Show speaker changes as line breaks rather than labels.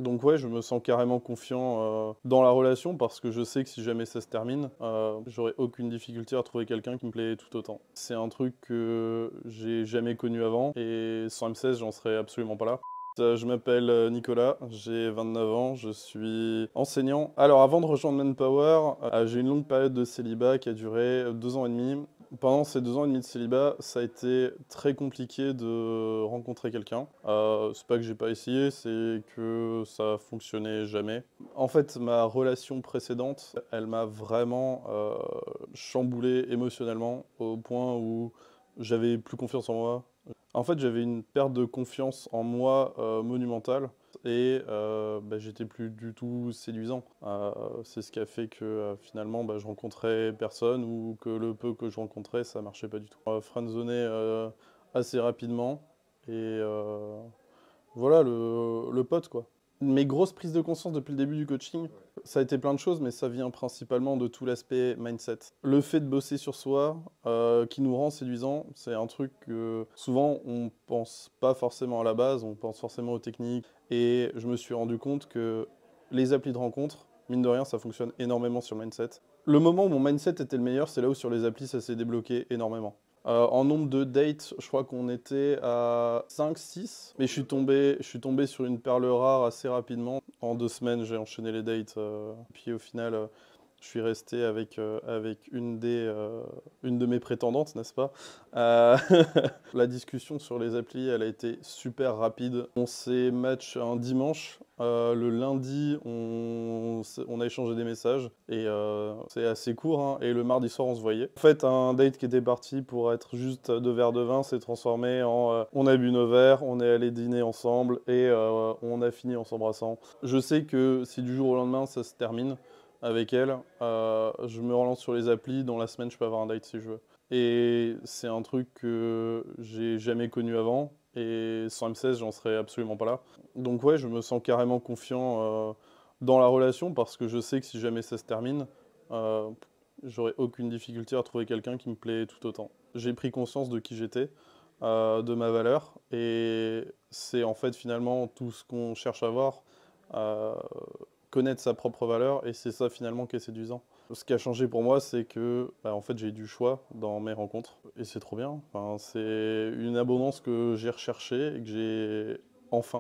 Donc ouais, je me sens carrément confiant dans la relation parce que je sais que si jamais ça se termine, j'aurai aucune difficulté à trouver quelqu'un qui me plaît tout autant. C'est un truc que j'ai jamais connu avant et sans M16, j'en serais absolument pas là. Je m'appelle Nicolas, j'ai 29 ans, je suis enseignant. Alors avant de rejoindre Manpower, j'ai eu une longue période de célibat qui a duré 2 ans et demi. Pendant ces 2 ans et demi de célibat, ça a été très compliqué de rencontrer quelqu'un. C'est pas que j'ai pas essayé, c'est que ça fonctionnait jamais. En fait, ma relation précédente, elle m'a vraiment chamboulé émotionnellement au point où j'avais plus confiance en moi. En fait, j'avais une perte de confiance en moi monumentale et j'étais plus du tout séduisant. C'est ce qui a fait que finalement je rencontrais personne ou que le peu que je rencontrais ça marchait pas du tout. Friendzoné assez rapidement et voilà le pote quoi. Mes grosses prises de conscience depuis le début du coaching, ça a été plein de choses, mais ça vient principalement de tout l'aspect mindset. Le fait de bosser sur soi, qui nous rend séduisant, c'est un truc que souvent on pense pas forcément à la base, on pense forcément aux techniques. Et je me suis rendu compte que les applis de rencontre, mine de rien, ça fonctionne énormément sur le mindset. Le moment où mon mindset était le meilleur, c'est là où sur les applis, ça s'est débloqué énormément. En nombre de dates, je crois qu'on était à 5, 6. Mais je suis tombé sur une perle rare assez rapidement. En 2 semaines, j'ai enchaîné les dates. Puis au final, je suis resté avec une de mes prétendantes, n'est-ce pas? Euh, La discussion sur les applis, elle a été super rapide. On s'est match un dimanche. Le lundi, on a échangé des messages. Et c'est assez court, hein. Et le mardi soir, on se voyait. En fait, un date qui était parti pour être juste 2 verres de vin s'est transformé en on a bu nos verres, on est allé dîner ensemble et on a fini en s'embrassant. Je sais que si du jour au lendemain, ça se termine avec elle, je me relance sur les applis. Dans la semaine, je peux avoir un date si je veux. Et c'est un truc que j'ai jamais connu avant. Et sans M16, j'en serais absolument pas là. Donc ouais, je me sens carrément confiant dans la relation parce que je sais que si jamais ça se termine, euh, j'aurai aucune difficulté à trouver quelqu'un qui me plaît tout autant. J'ai pris conscience de qui j'étais, de ma valeur, et c'est en fait finalement tout ce qu'on cherche à voir, euh, connaître sa propre valeur, et c'est ça finalement qui est séduisant. Ce qui a changé pour moi, c'est que en fait, j'ai du choix dans mes rencontres et c'est trop bien. Enfin, c'est une abondance que j'ai recherchée et que j'ai enfin.